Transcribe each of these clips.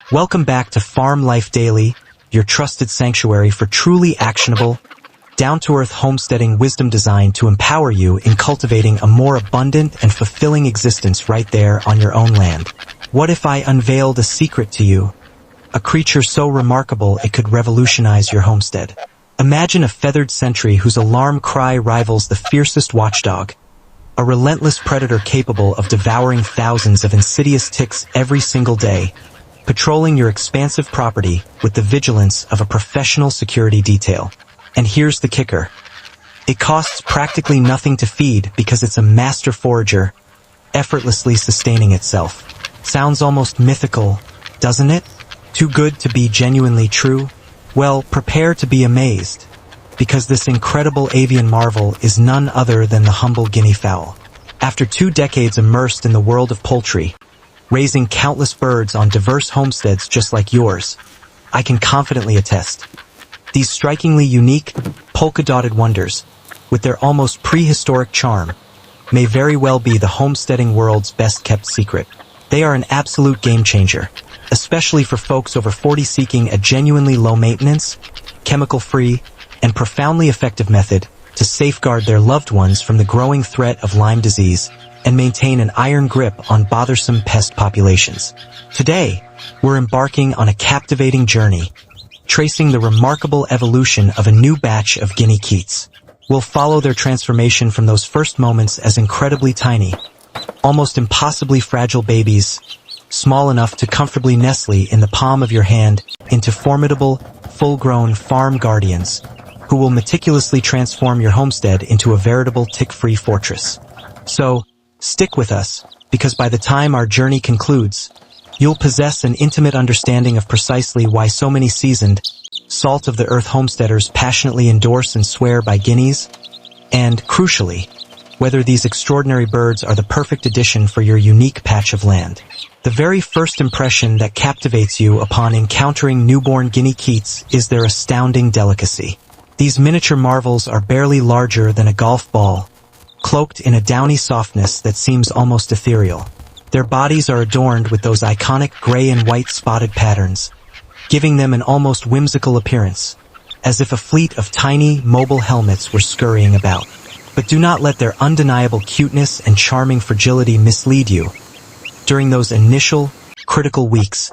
Welcome back to Farm Life Daily, your trusted sanctuary for truly actionable, down-to-earth homesteading wisdom designed to empower you in cultivating a more abundant and fulfilling existence right there on your own land. What if I unveiled a secret to you? A creature so remarkable it could revolutionize your homestead. Imagine a feathered sentry whose alarm cry rivals the fiercest watchdog. A relentless predator capable of devouring thousands of insidious ticks every single day, patrolling your expansive property with the vigilance of a professional security detail. And here's the kicker. It costs practically nothing to feed because it's a master forager, effortlessly sustaining itself. Sounds almost mythical, doesn't it? Too good to be genuinely true? Well, prepare to be amazed, because this incredible avian marvel is none other than the humble guinea fowl. After 2 decades immersed in the world of poultry, raising countless birds on diverse homesteads just like yours, I can confidently attest. These strikingly unique, polka-dotted wonders, with their almost prehistoric charm, may very well be the homesteading world's best-kept secret. They are an absolute game-changer, especially for folks over 40 seeking a genuinely low-maintenance, chemical-free, and profoundly effective method to safeguard their loved ones from the growing threat of Lyme disease and maintain an iron grip on bothersome pest populations. Today, we're embarking on a captivating journey, tracing the remarkable evolution of a new batch of guinea keats. We'll follow their transformation from those first moments as incredibly tiny, almost impossibly fragile babies, small enough to comfortably nestle in the palm of your hand, into formidable, full-grown farm guardians who will meticulously transform your homestead into a veritable tick-free fortress. So, stick with us, because by the time our journey concludes, you'll possess an intimate understanding of precisely why so many seasoned, salt-of-the-earth homesteaders passionately endorse and swear by guineas, and, crucially, whether these extraordinary birds are the perfect addition for your unique patch of land. The very first impression that captivates you upon encountering newborn guinea keats is their astounding delicacy. These miniature marvels are barely larger than a golf ball, cloaked in a downy softness that seems almost ethereal. Their bodies are adorned with those iconic gray and white spotted patterns, giving them an almost whimsical appearance, as if a fleet of tiny, mobile helmets were scurrying about. But do not let their undeniable cuteness and charming fragility mislead you. During those initial, critical weeks,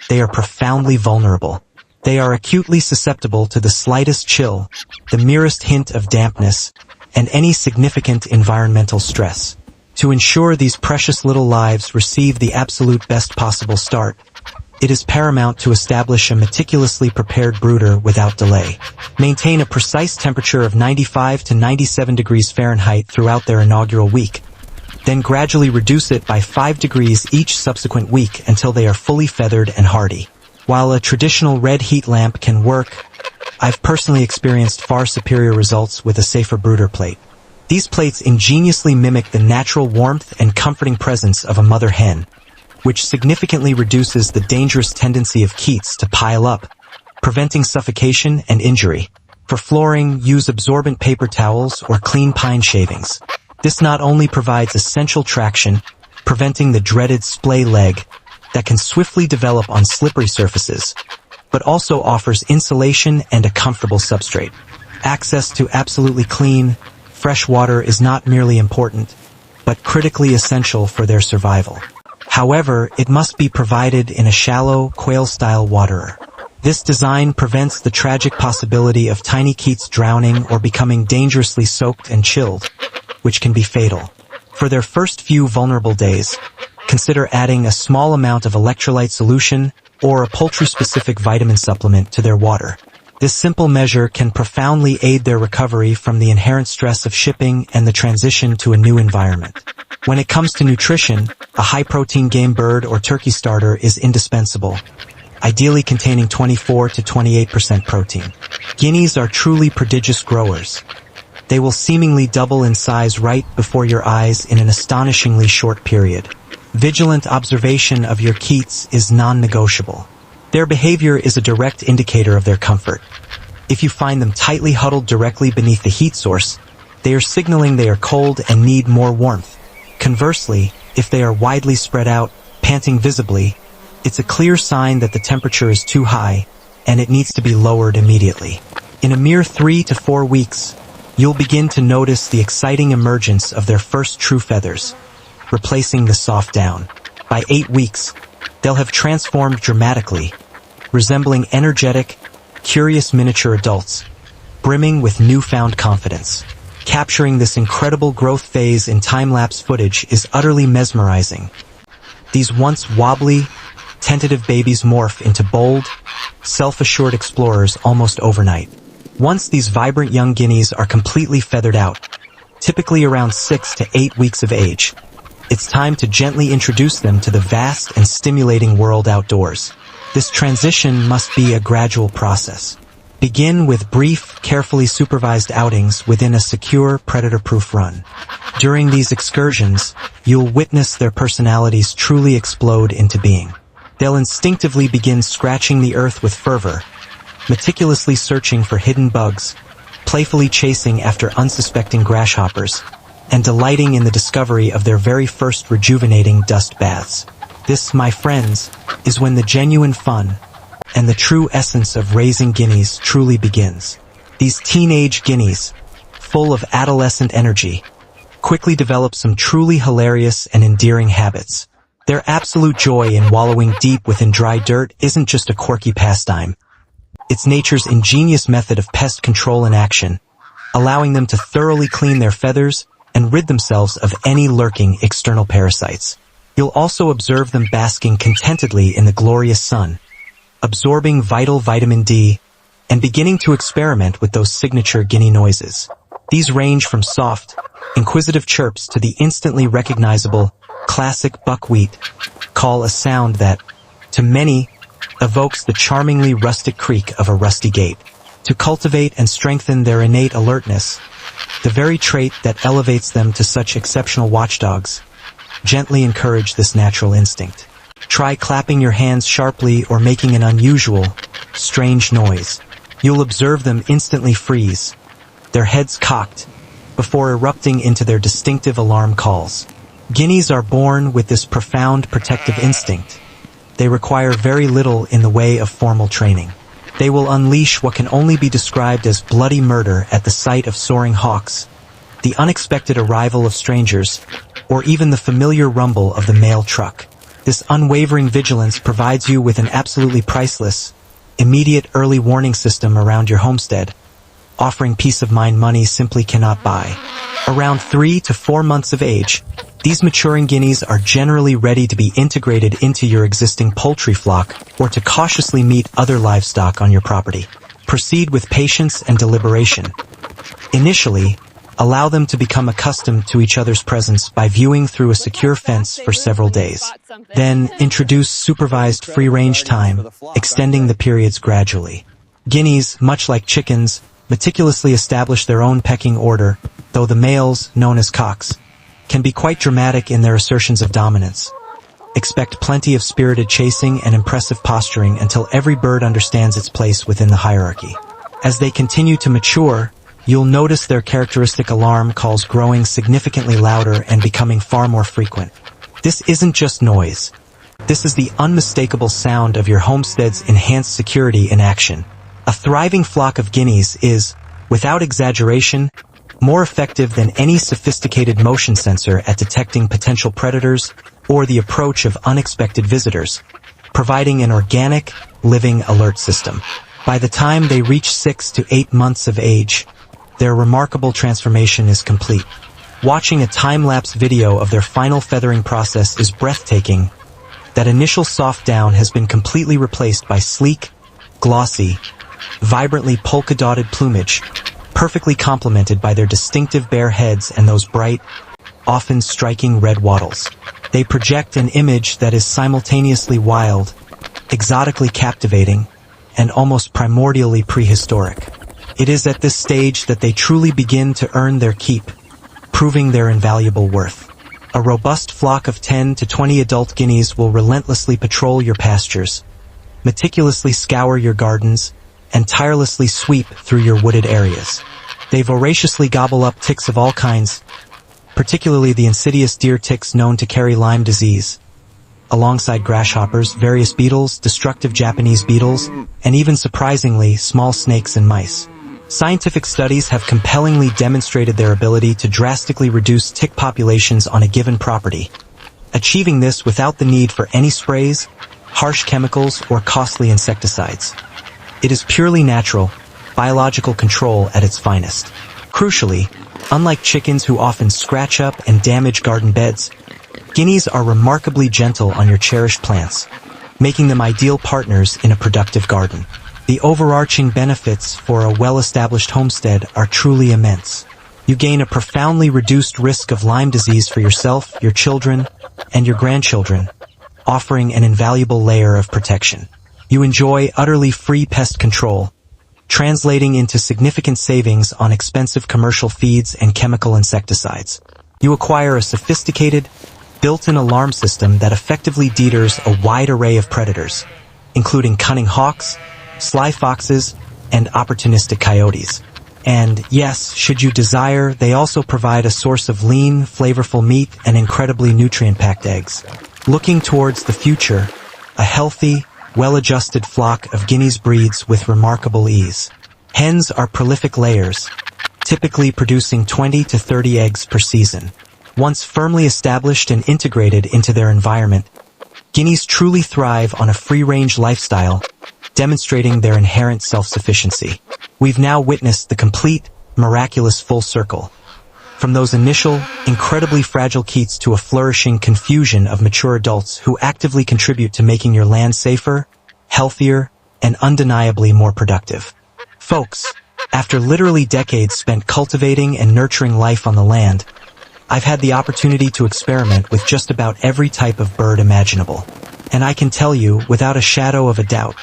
they are profoundly vulnerable. They are acutely susceptible to the slightest chill, the merest hint of dampness, and any significant environmental stress. To ensure these precious little lives receive the absolute best possible start, it is paramount to establish a meticulously prepared brooder without delay. Maintain a precise temperature of 95 to 97 degrees Fahrenheit throughout their inaugural week, then gradually reduce it by 5 degrees each subsequent week until they are fully feathered and hardy. While a traditional red heat lamp can work, I've personally experienced far superior results with a safer brooder plate. These plates ingeniously mimic the natural warmth and comforting presence of a mother hen, which significantly reduces the dangerous tendency of keats to pile up, preventing suffocation and injury. For flooring, use absorbent paper towels or clean pine shavings. This not only provides essential traction, preventing the dreaded splay leg that can swiftly develop on slippery surfaces, but also offers insulation and a comfortable substrate. Access to absolutely clean, fresh water is not merely important, but critically essential for their survival. However, it must be provided in a shallow, quail-style waterer. This design prevents the tragic possibility of tiny keats drowning or becoming dangerously soaked and chilled, which can be fatal. For their first few vulnerable days, consider adding a small amount of electrolyte solution or a poultry-specific vitamin supplement to their water. This simple measure can profoundly aid their recovery from the inherent stress of shipping and the transition to a new environment. When it comes to nutrition, a high-protein game bird or turkey starter is indispensable, ideally containing 24 to 28% protein. Guineas are truly prodigious growers. They will seemingly double in size right before your eyes in an astonishingly short period. Vigilant observation of your keats is non-negotiable. Their behavior is a direct indicator of their comfort. If you find them tightly huddled directly beneath the heat source, they are signaling they are cold and need more warmth. Conversely, if they are widely spread out, panting visibly, It's a clear sign that the temperature is too high, and it needs to be lowered immediately. In a mere 3 to 4 weeks, you'll begin to notice the exciting emergence of their first true feathers, replacing the soft down. By 8 weeks, they'll have transformed dramatically, resembling energetic, curious miniature adults, brimming with newfound confidence. Capturing this incredible growth phase in time-lapse footage is utterly mesmerizing. These once wobbly, tentative babies morph into bold, self-assured explorers almost overnight. Once these vibrant young guineas are completely feathered out, typically around 6 to 8 weeks of age, it's time to gently introduce them to the vast and stimulating world outdoors. This transition must be a gradual process. Begin with brief, carefully supervised outings within a secure, predator-proof run. During these excursions, you'll witness their personalities truly explode into being. They'll instinctively begin scratching the earth with fervor, meticulously searching for hidden bugs, playfully chasing after unsuspecting grasshoppers, and delighting in the discovery of their very first rejuvenating dust baths. This, my friends, is when the genuine fun and the true essence of raising guineas truly begins. These teenage guineas, full of adolescent energy, quickly develop some truly hilarious and endearing habits. Their absolute joy in wallowing deep within dry dirt isn't just a quirky pastime. It's nature's ingenious method of pest control in action, allowing them to thoroughly clean their feathers and rid themselves of any lurking external parasites. You'll also observe them basking contentedly in the glorious sun, absorbing vital vitamin D, and beginning to experiment with those signature guinea noises. These range from soft, inquisitive chirps to the instantly recognizable, classic buckwheat call, a sound that, to many, evokes the charmingly rustic creak of a rusty gate. To cultivate and strengthen their innate alertness, the very trait that elevates them to such exceptional watchdogs, gently encourage this natural instinct. Try clapping your hands sharply or making an unusual, strange noise. You'll observe them instantly freeze, their heads cocked, before erupting into their distinctive alarm calls. Guineas are born with this profound protective instinct. They require very little in the way of formal training. They will unleash what can only be described as bloody murder at the sight of soaring hawks, the unexpected arrival of strangers, or even the familiar rumble of the mail truck. This unwavering vigilance provides you with an absolutely priceless, immediate early warning system around your homestead, offering peace of mind money simply cannot buy. Around 3 to 4 months of age, these maturing guineas are generally ready to be integrated into your existing poultry flock or to cautiously meet other livestock on your property. Proceed with patience and deliberation. Initially, allow them to become accustomed to each other's presence by viewing through a secure fence for several days. Then, introduce supervised free-range time, extending the periods gradually. Guineas, much like chickens, meticulously establish their own pecking order, though the males, known as cocks, can be quite dramatic in their assertions of dominance. Expect plenty of spirited chasing and impressive posturing until every bird understands its place within the hierarchy. As they continue to mature, you'll notice their characteristic alarm calls growing significantly louder and becoming far more frequent. This isn't just noise. This is the unmistakable sound of your homestead's enhanced security in action. A thriving flock of guineas is, without exaggeration, more effective than any sophisticated motion sensor at detecting potential predators or the approach of unexpected visitors, providing an organic, living alert system. By the time they reach 6 to 8 months of age, their remarkable transformation is complete. Watching a time-lapse video of their final feathering process is breathtaking. That initial soft down has been completely replaced by sleek, glossy, vibrantly polka-dotted plumage, perfectly complemented by their distinctive bare heads and those bright, often striking red wattles. They project an image that is simultaneously wild, exotically captivating, and almost primordially prehistoric. It is at this stage that they truly begin to earn their keep, proving their invaluable worth. A robust flock of 10 to 20 adult guineas will relentlessly patrol your pastures, meticulously scour your gardens, and tirelessly sweep through your wooded areas. They voraciously gobble up ticks of all kinds, particularly the insidious deer ticks known to carry Lyme disease, alongside grasshoppers, various beetles, destructive Japanese beetles, and even surprisingly, small snakes and mice. Scientific studies have compellingly demonstrated their ability to drastically reduce tick populations on a given property, achieving this without the need for any sprays, harsh chemicals, or costly insecticides. It is purely natural, biological control at its finest. Crucially, unlike chickens who often scratch up and damage garden beds, guineas are remarkably gentle on your cherished plants, making them ideal partners in a productive garden. The overarching benefits for a well-established homestead are truly immense. You gain a profoundly reduced risk of Lyme disease for yourself, your children, and your grandchildren, offering an invaluable layer of protection. You enjoy utterly free pest control, translating into significant savings on expensive commercial feeds and chemical insecticides. You acquire a sophisticated, built-in alarm system that effectively deters a wide array of predators, including cunning hawks, sly foxes, and opportunistic coyotes. And yes, should you desire, they also provide a source of lean, flavorful meat and incredibly nutrient-packed eggs. Looking towards the future, a healthy, well-adjusted flock of guineas breeds with remarkable ease. Hens are prolific layers, typically producing 20 to 30 eggs per season. Once firmly established and integrated into their environment, guineas truly thrive on a free-range lifestyle, demonstrating their inherent self-sufficiency. We've now witnessed the complete, miraculous full circle. From those initial, incredibly fragile keats to a flourishing confusion of mature adults who actively contribute to making your land safer, healthier, and undeniably more productive. Folks, after literally decades spent cultivating and nurturing life on the land, I've had the opportunity to experiment with just about every type of bird imaginable. And I can tell you, without a shadow of a doubt,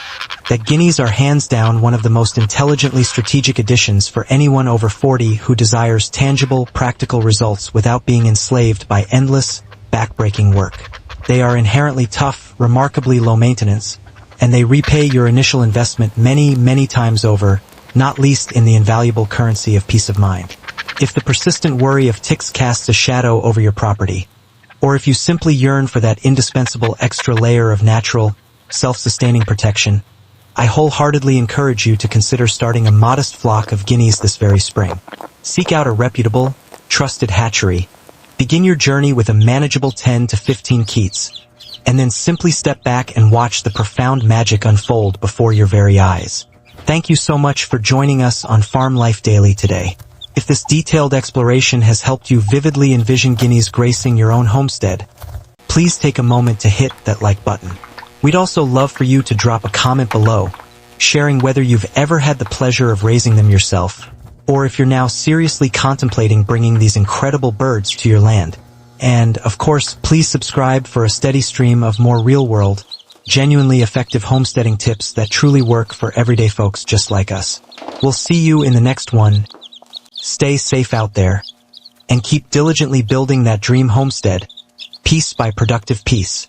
that guineas are hands down one of the most intelligently strategic additions for anyone over 40 who desires tangible, practical results without being enslaved by endless, backbreaking work. They are inherently tough, remarkably low maintenance, and they repay your initial investment many, many times over, not least in the invaluable currency of peace of mind. If the persistent worry of ticks casts a shadow over your property, or if you simply yearn for that indispensable extra layer of natural, self-sustaining protection, I wholeheartedly encourage you to consider starting a modest flock of guineas this very spring. Seek out a reputable, trusted hatchery, begin your journey with a manageable 10 to 15 keats, and then simply step back and watch the profound magic unfold before your very eyes. Thank you so much for joining us on Farm Life Daily today. If this detailed exploration has helped you vividly envision guineas gracing your own homestead, please take a moment to hit that like button. We'd also love for you to drop a comment below, sharing whether you've ever had the pleasure of raising them yourself, or if you're now seriously contemplating bringing these incredible birds to your land. And, of course, please subscribe for a steady stream of more real-world, genuinely effective homesteading tips that truly work for everyday folks just like us. We'll see you in the next one. Stay safe out there, and keep diligently building that dream homestead, piece by productive piece.